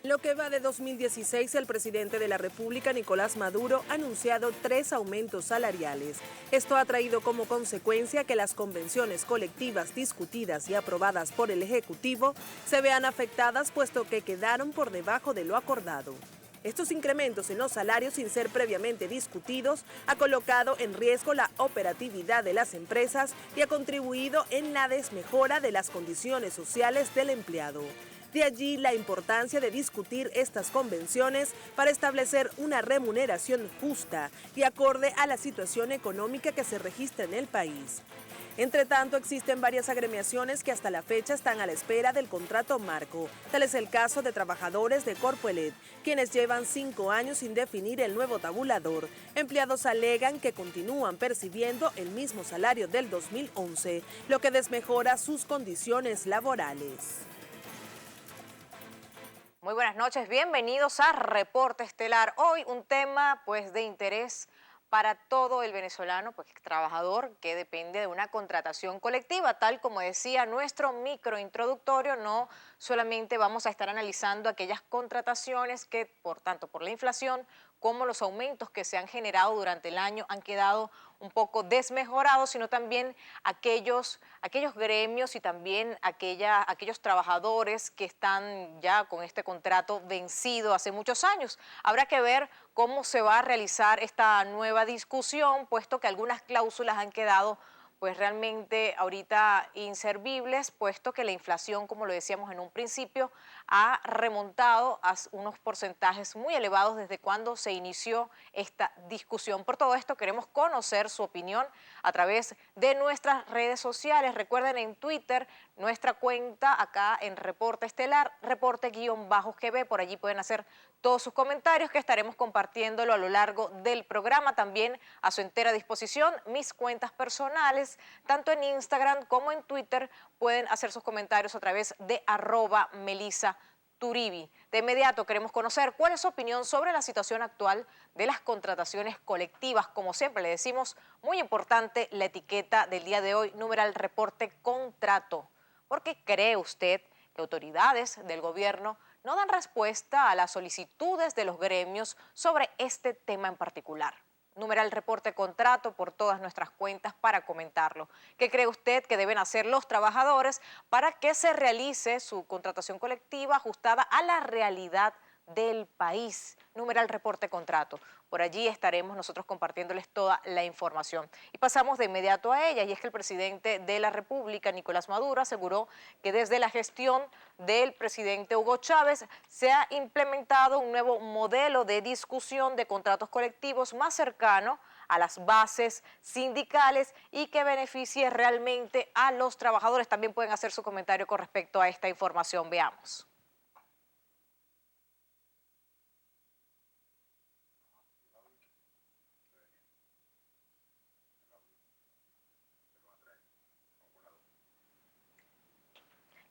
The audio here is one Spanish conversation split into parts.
lo que va de 2016, el presidente de la República, Nicolás Maduro, ha anunciado 3 aumentos salariales. Esto ha traído como consecuencia que las convenciones colectivas discutidas y aprobadas por el Ejecutivo se vean afectadas, puesto que quedaron por debajo de lo acordado. Estos incrementos en los salarios, sin ser previamente discutidos, ha colocado en riesgo la operatividad de las empresas y ha contribuido en la desmejora de las condiciones sociales del empleado. De allí la importancia de discutir estas convenciones para establecer una remuneración justa y acorde a la situación económica que se registra en el país. Entre tanto, existen varias agremiaciones que hasta la fecha están a la espera del contrato marco. Tal es el caso de trabajadores de Corpoelec, quienes llevan 5 años sin definir el nuevo tabulador. Empleados alegan que continúan percibiendo el mismo salario del 2011, lo que desmejora sus condiciones laborales. Muy buenas noches, bienvenidos a Reporte Estelar. Hoy un tema de interés para todo el venezolano, trabajador que depende de una contratación colectiva. Tal como decía nuestro microintroductorio, no solamente vamos a estar analizando aquellas contrataciones que, por la inflación como los aumentos que se han generado durante el año han quedado un poco desmejorados, sino también aquellos gremios y también aquellos trabajadores que están ya con este contrato vencido hace muchos años. Habrá que ver cómo se va a realizar esta nueva discusión, puesto que algunas cláusulas han quedado realmente ahorita inservibles, puesto que la inflación, como lo decíamos en un principio, ha remontado a unos porcentajes muy elevados desde cuando se inició esta discusión. Por todo esto queremos conocer su opinión a través de nuestras redes sociales. Recuerden en Twitter nuestra cuenta acá en Reporte Estelar, reporte_GB, por allí pueden hacer todos sus comentarios que estaremos compartiéndolo a lo largo del programa. También a su entera disposición mis cuentas personales, tanto en Instagram como en Twitter, pueden hacer sus comentarios a través de @melisaturibi. De inmediato queremos conocer cuál es su opinión sobre la situación actual de las contrataciones colectivas. Como siempre le decimos, muy importante la etiqueta del día de hoy, numeral reporte contrato. ¿Por qué cree usted que autoridades del gobierno no dan respuesta a las solicitudes de los gremios sobre este tema en particular? Numeral reporte contrato por todas nuestras cuentas para comentarlo. ¿Qué cree usted que deben hacer los trabajadores para que se realice su contratación colectiva ajustada a la realidad del país? Numeral reporte contrato. Por allí estaremos nosotros compartiéndoles toda la información. Y pasamos de inmediato a ella, y es que el presidente de la República, Nicolás Maduro, aseguró que desde la gestión del presidente Hugo Chávez se ha implementado un nuevo modelo de discusión de contratos colectivos más cercano a las bases sindicales y que beneficie realmente a los trabajadores. También pueden hacer su comentario con respecto a esta información. Veamos.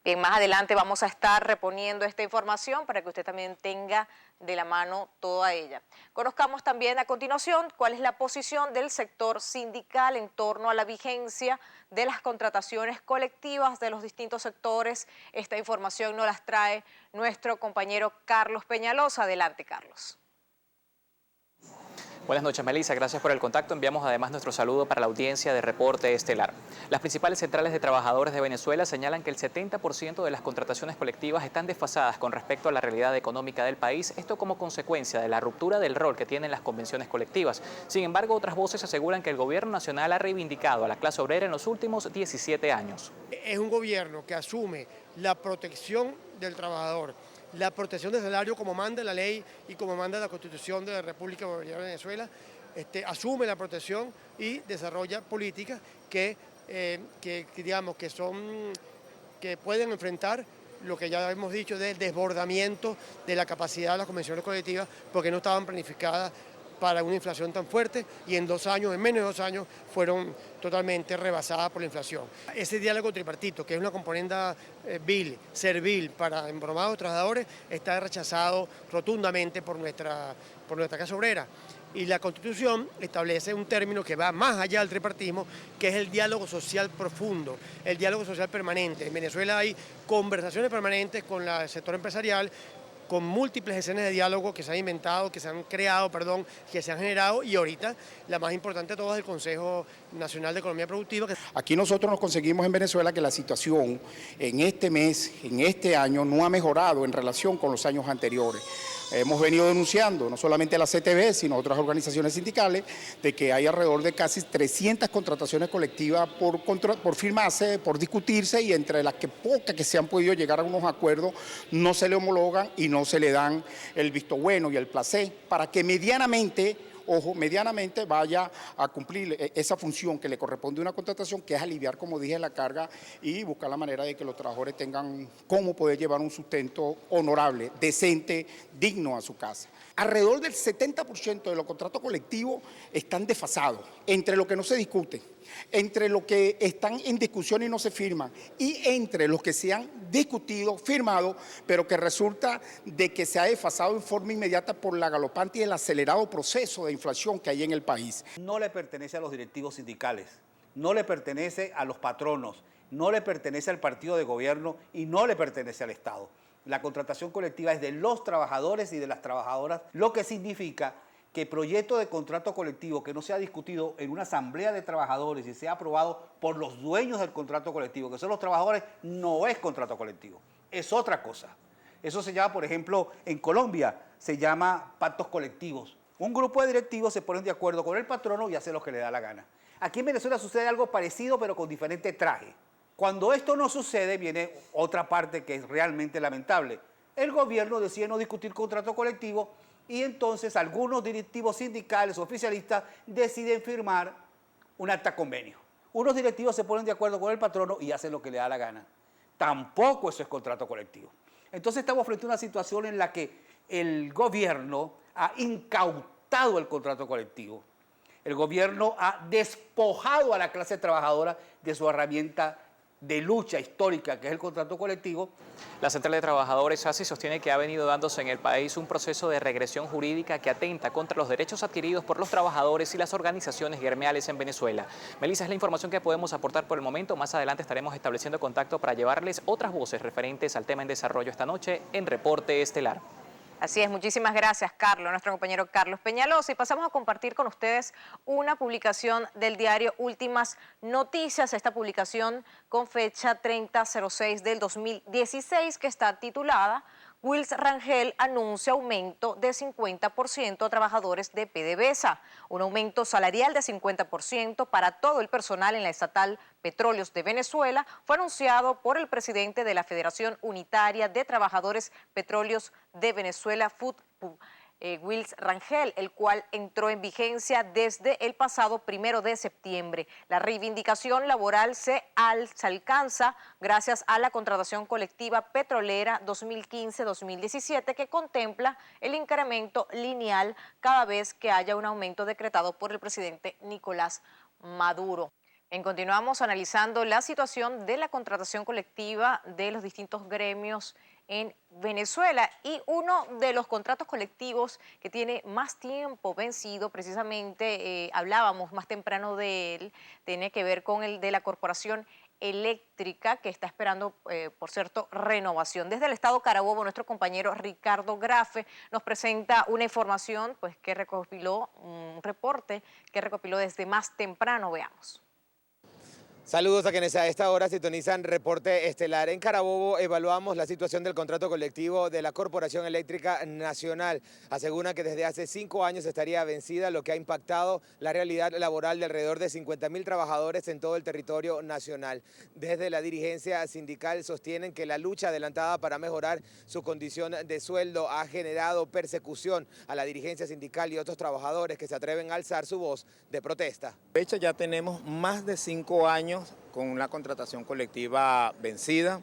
Bien, más adelante vamos a estar reponiendo esta información para que usted también tenga de la mano toda ella. Conozcamos también a continuación cuál es la posición del sector sindical en torno a la vigencia de las contrataciones colectivas de los distintos sectores. Esta información nos las trae nuestro compañero Carlos Peñalosa. Adelante, Carlos. Buenas noches, Melissa. Gracias por el contacto. Enviamos además nuestro saludo para la audiencia de Reporte Estelar. Las principales centrales de trabajadores de Venezuela señalan que el 70% de las contrataciones colectivas están desfasadas con respecto a la realidad económica del país, esto como consecuencia de la ruptura del rol que tienen las convenciones colectivas. Sin embargo, otras voces aseguran que el gobierno nacional ha reivindicado a la clase obrera en los últimos 17 años. Es un gobierno que asume la protección del trabajador, la protección del salario como manda la ley y como manda la Constitución de la República Bolivariana de Venezuela, asume la protección y desarrolla políticas que pueden enfrentar lo que ya hemos dicho del desbordamiento de la capacidad de las convenciones colectivas, porque no estaban planificadas para una inflación tan fuerte y en menos de 2 años, fueron totalmente rebasadas por la inflación. Ese diálogo tripartito, que es una componente servil para embromados trabajadores, está rechazado rotundamente por nuestra clase obrera. Y la Constitución establece un término que va más allá del tripartismo, que es el diálogo social profundo, el diálogo social permanente. En Venezuela hay conversaciones permanentes con el sector empresarial con múltiples escenas de diálogo que se han inventado, que se han creado, perdón, que se han generado, y ahorita la más importante de todas es el Consejo Nacional de Economía Productiva. Aquí nosotros nos conseguimos en Venezuela que la situación en este mes, en este año, no ha mejorado en relación con los años anteriores. Hemos venido denunciando, no solamente la CTV, sino otras organizaciones sindicales, de que hay alrededor de casi 300 contrataciones colectivas por firmarse, por discutirse, y entre las que pocas que se han podido llegar a unos acuerdos no se le homologan y no se le dan el visto bueno y el placer para que medianamente vaya a cumplir esa función que le corresponde a una contratación, que es aliviar, como dije, la carga y buscar la manera de que los trabajadores tengan cómo poder llevar un sustento honorable, decente, digno a su casa. Alrededor del 70% de los contratos colectivos están desfasados entre lo que no se discute, entre lo que están en discusión y no se firman, y entre los que se han discutido, firmado, pero que resulta de que se ha desfasado en forma inmediata por la galopante y el acelerado proceso de inflación que hay en el país. No le pertenece a los directivos sindicales, no le pertenece a los patronos, no le pertenece al partido de gobierno y no le pertenece al Estado. La contratación colectiva es de los trabajadores y de las trabajadoras, lo que significa que proyecto de contrato colectivo que no sea discutido en una asamblea de trabajadores y sea aprobado por los dueños del contrato colectivo, que son los trabajadores, no es contrato colectivo, es otra cosa. Eso se llama, por ejemplo, en Colombia, se llama pactos colectivos. Un grupo de directivos se ponen de acuerdo con el patrono y hace lo que le da la gana. Aquí en Venezuela sucede algo parecido, pero con diferente traje. Cuando esto no sucede, viene otra parte que es realmente lamentable. El gobierno decide no discutir contrato colectivo y entonces algunos directivos sindicales oficialistas deciden firmar un acta convenio. Unos directivos se ponen de acuerdo con el patrono y hacen lo que le da la gana. Tampoco eso es contrato colectivo. Entonces estamos frente a una situación en la que el gobierno ha incautado el contrato colectivo. El gobierno ha despojado a la clase trabajadora de su herramienta de lucha histórica, que es el contrato colectivo. La Central de Trabajadores ASI sostiene que ha venido dándose en el país un proceso de regresión jurídica que atenta contra los derechos adquiridos por los trabajadores y las organizaciones gremiales en Venezuela. Melissa, es la información que podemos aportar por el momento. Más adelante estaremos estableciendo contacto para llevarles otras voces referentes al tema en desarrollo esta noche en Reporte Estelar. Así es, muchísimas gracias, Carlos, nuestro compañero Carlos Peñalosa. Y pasamos a compartir con ustedes una publicación del diario Últimas Noticias, esta publicación con fecha 30/06 del 2016, que está titulada Wills Rangel anuncia aumento de 50% a trabajadores de PDVSA, un aumento salarial de 50% para todo el personal en la estatal Petróleos de Venezuela, fue anunciado por el presidente de la Federación Unitaria de Trabajadores Petróleos de Venezuela, FUTPU, Wills Rangel, el cual entró en vigencia desde el pasado 1 de septiembre. La reivindicación laboral se alcanza gracias a la contratación colectiva petrolera 2015-2017 que contempla el incremento lineal cada vez que haya un aumento decretado por el presidente Nicolás Maduro. Continuamos analizando la situación de la contratación colectiva de los distintos gremios en Venezuela, y uno de los contratos colectivos que tiene más tiempo vencido, precisamente hablábamos más temprano de él, tiene que ver con el de la Corporación Eléctrica, que está esperando, por cierto, renovación. Desde el estado Carabobo, nuestro compañero Ricardo Grafe nos presenta una información que recopiló, un reporte que recopiló desde más temprano. Veamos. Saludos a quienes a esta hora sintonizan Reporte Estelar. En Carabobo evaluamos la situación del contrato colectivo de la Corporación Eléctrica Nacional. Aseguran que desde hace 5 años estaría vencida, lo que ha impactado la realidad laboral de alrededor de 50.000 trabajadores en todo el territorio nacional. Desde la dirigencia sindical sostienen que la lucha adelantada para mejorar su condición de sueldo ha generado persecución a la dirigencia sindical y otros trabajadores que se atreven a alzar su voz de protesta. De hecho, ya tenemos más de 5 años con una contratación colectiva vencida.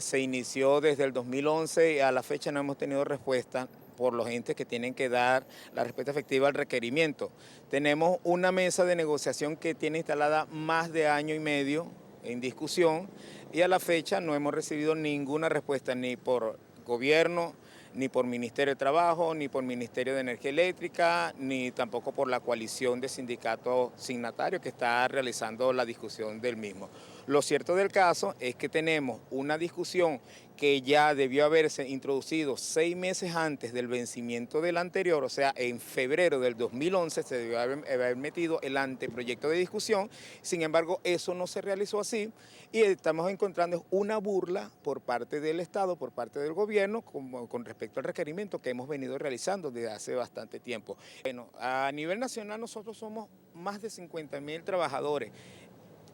Se inició desde el 2011 y a la fecha no hemos tenido respuesta por los entes que tienen que dar la respuesta efectiva al requerimiento. Tenemos una mesa de negociación que tiene instalada más de 1 año y medio en discusión y a la fecha no hemos recibido ninguna respuesta ni por gobierno, ni por Ministerio de Trabajo, ni por Ministerio de Energía Eléctrica, ni tampoco por la coalición de sindicatos signatarios que está realizando la discusión del mismo. Lo cierto del caso es que tenemos una discusión que ya debió haberse introducido 6 meses antes del vencimiento del anterior, o sea, en febrero del 2011 se debió haber metido el anteproyecto de discusión. Sin embargo, eso no se realizó así y estamos encontrando una burla por parte del Estado, por parte del gobierno, con respecto al requerimiento que hemos venido realizando desde hace bastante tiempo. Bueno, a nivel nacional nosotros somos más de 50.000 trabajadores.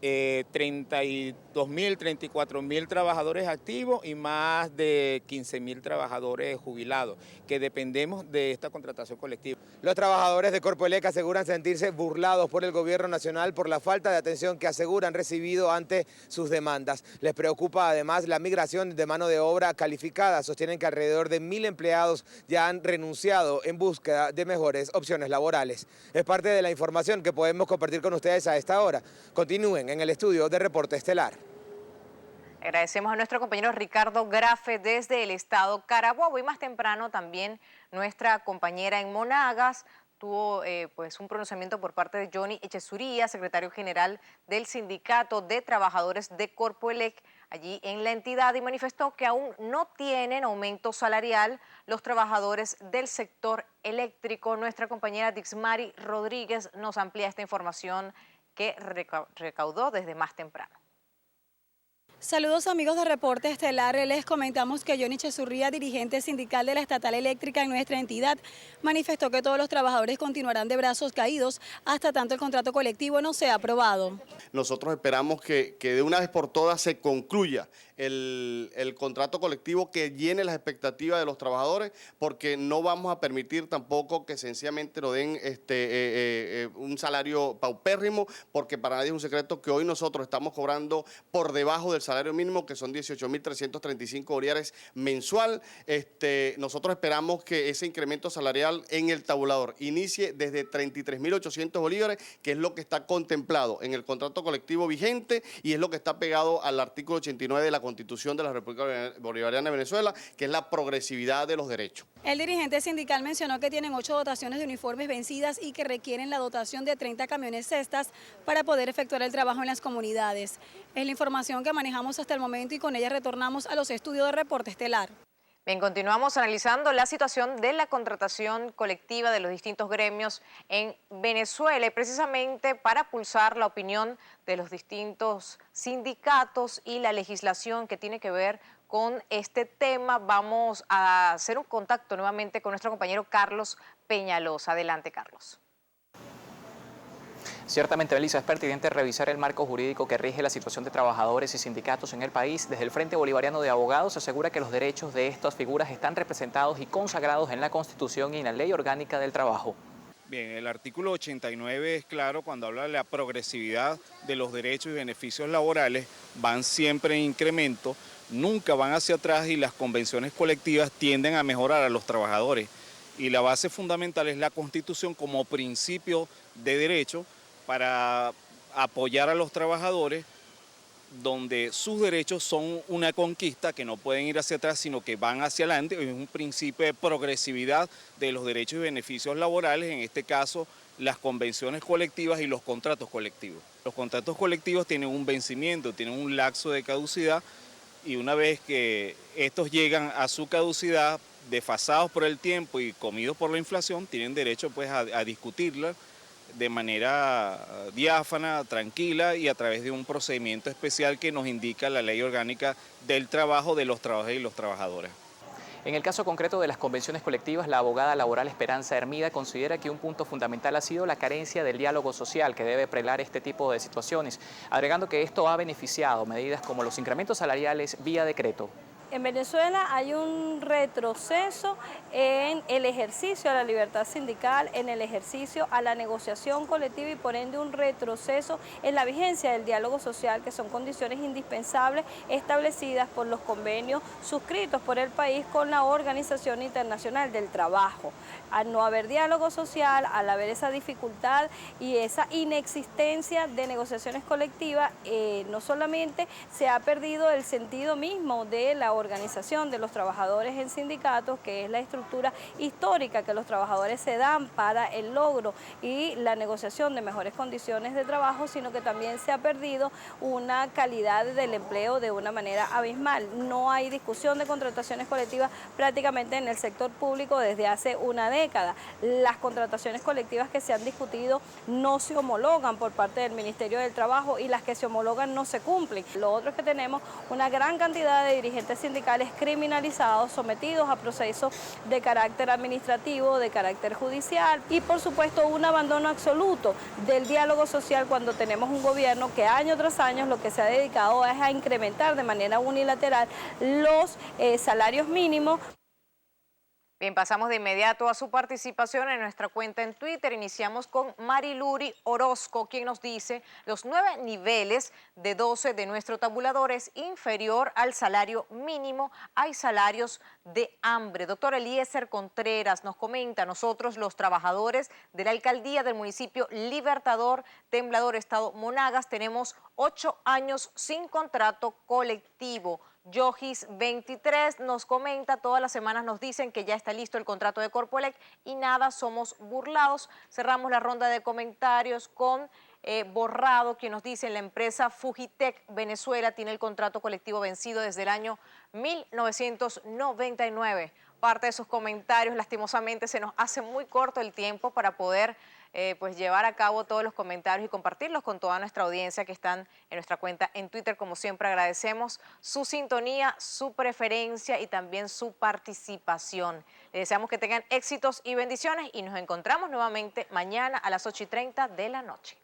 32.000, 34.000 trabajadores activos y más de 15.000 trabajadores jubilados, que dependemos de esta contratación colectiva. Los trabajadores de Corpoelec aseguran sentirse burlados por el gobierno nacional por la falta de atención que aseguran recibido ante sus demandas. Les preocupa además la migración de mano de obra calificada. Sostienen que alrededor de 1.000 empleados ya han renunciado en búsqueda de mejores opciones laborales. Es parte de la información que podemos compartir con ustedes a esta hora. Continúen en el estudio de Reporte Estelar. Agradecemos a nuestro compañero Ricardo Grafe desde el estado Carabobo, y más temprano también nuestra compañera en Monagas tuvo pues un pronunciamiento por parte de Johnny Echezuría, secretario general del Sindicato de Trabajadores de Corpoelec allí en la entidad, y manifestó que aún no tienen aumento salarial los trabajadores del sector eléctrico. Nuestra compañera Dixmari Rodríguez nos amplía esta información que recaudó desde más temprano. Saludos amigos de Reporte Estelar, les comentamos que Johnny Echezuría, dirigente sindical de la Estatal Eléctrica en nuestra entidad, manifestó que todos los trabajadores continuarán de brazos caídos hasta tanto el contrato colectivo no sea aprobado. Nosotros esperamos que de una vez por todas se concluya el contrato colectivo que llene las expectativas de los trabajadores, porque no vamos a permitir tampoco que sencillamente nos den un salario paupérrimo, porque para nadie es un secreto que hoy nosotros estamos cobrando por debajo del salario mínimo, que son 18.335 bolívares mensual. Nosotros esperamos que ese incremento salarial en el tabulador inicie desde 33.800 bolívares, que es lo que está contemplado en el contrato colectivo vigente y es lo que está pegado al artículo 89 de la Constitución de la República Bolivariana de Venezuela, que es la progresividad de los derechos. El dirigente sindical mencionó que tienen 8 dotaciones de uniformes vencidas y que requieren la dotación de 30 camiones cestas para poder efectuar el trabajo en las comunidades. Es la información que manejamos hasta el momento y con ella retornamos a los estudios de Reporte Estelar. Bien, continuamos analizando la situación de la contratación colectiva de los distintos gremios en Venezuela, y precisamente para pulsar la opinión de los distintos sindicatos y la legislación que tiene que ver con este tema, vamos a hacer un contacto nuevamente con nuestro compañero Carlos Peñalosa. Adelante, Carlos. Ciertamente, Belisa, es pertinente revisar el marco jurídico que rige la situación de trabajadores y sindicatos en el país. Desde el Frente Bolivariano de Abogados se asegura que los derechos de estas figuras están representados y consagrados en la Constitución y en la Ley Orgánica del Trabajo. Bien, el artículo 89 es claro cuando habla de la progresividad de los derechos y beneficios laborales, van siempre en incremento, nunca van hacia atrás, y las convenciones colectivas tienden a mejorar a los trabajadores. Y la base fundamental es la Constitución como principio de derecho para apoyar a los trabajadores, donde sus derechos son una conquista que no pueden ir hacia atrás, sino que van hacia adelante. Es un principio de progresividad de los derechos y beneficios laborales, en este caso las convenciones colectivas y los contratos colectivos. Los contratos colectivos tienen un vencimiento, tienen un lapso de caducidad, y una vez que estos llegan a su caducidad, desfasados por el tiempo y comidos por la inflación, tienen derecho pues a discutirla de manera diáfana, tranquila y a través de un procedimiento especial que nos indica la Ley Orgánica del Trabajo de los Trabajadores y los Trabajadores. En el caso concreto de las convenciones colectivas, la abogada laboral Esperanza Hermida considera que un punto fundamental ha sido la carencia del diálogo social que debe prelar este tipo de situaciones, agregando que esto ha beneficiado medidas como los incrementos salariales vía decreto. En Venezuela hay un retroceso en el ejercicio de la libertad sindical, en el ejercicio a la negociación colectiva y por ende un retroceso en la vigencia del diálogo social, que son condiciones indispensables establecidas por los convenios suscritos por el país con la Organización Internacional del Trabajo. Al no haber diálogo social, al haber esa dificultad y esa inexistencia de negociaciones colectivas, no solamente se ha perdido el sentido mismo de la organización de los trabajadores en sindicatos, que es la estructura histórica que los trabajadores se dan para el logro y la negociación de mejores condiciones de trabajo, sino que también se ha perdido una calidad del empleo de una manera abismal. No hay discusión de contrataciones colectivas prácticamente en el sector público desde hace una década. Las contrataciones colectivas que se han discutido no se homologan por parte del Ministerio del Trabajo y las que se homologan no se cumplen. Lo otro es que tenemos una gran cantidad de dirigentes sindicales criminalizados, sometidos a procesos de carácter administrativo, de carácter judicial y por supuesto un abandono absoluto del diálogo social cuando tenemos un gobierno que año tras año lo que se ha dedicado es a incrementar de manera unilateral los salarios mínimos. Bien, pasamos de inmediato a su participación en nuestra cuenta en Twitter. Iniciamos con Mariluri Orozco, quien nos dice: los 9 niveles de 12 de nuestro tabulador es inferior al salario mínimo. Hay salarios de hambre. Doctor Eliezer Contreras nos comenta: nosotros los trabajadores de la alcaldía del municipio Libertador, Temblador, Estado Monagas, tenemos 8 años sin contrato colectivo. Yojis 23 nos comenta: todas las semanas nos dicen que ya está listo el contrato de Corpoelec y nada, somos burlados. Cerramos la ronda de comentarios con Borrado, quien nos dice: la empresa Fujitec Venezuela tiene el contrato colectivo vencido desde el año 1999. Parte de sus comentarios, lastimosamente se nos hace muy corto el tiempo para poder pues llevar a cabo todos los comentarios y compartirlos con toda nuestra audiencia que están en nuestra cuenta en Twitter. Como siempre, agradecemos su sintonía, su preferencia y también su participación. Les deseamos que tengan éxitos y bendiciones y nos encontramos nuevamente mañana a las 8:30 de la noche.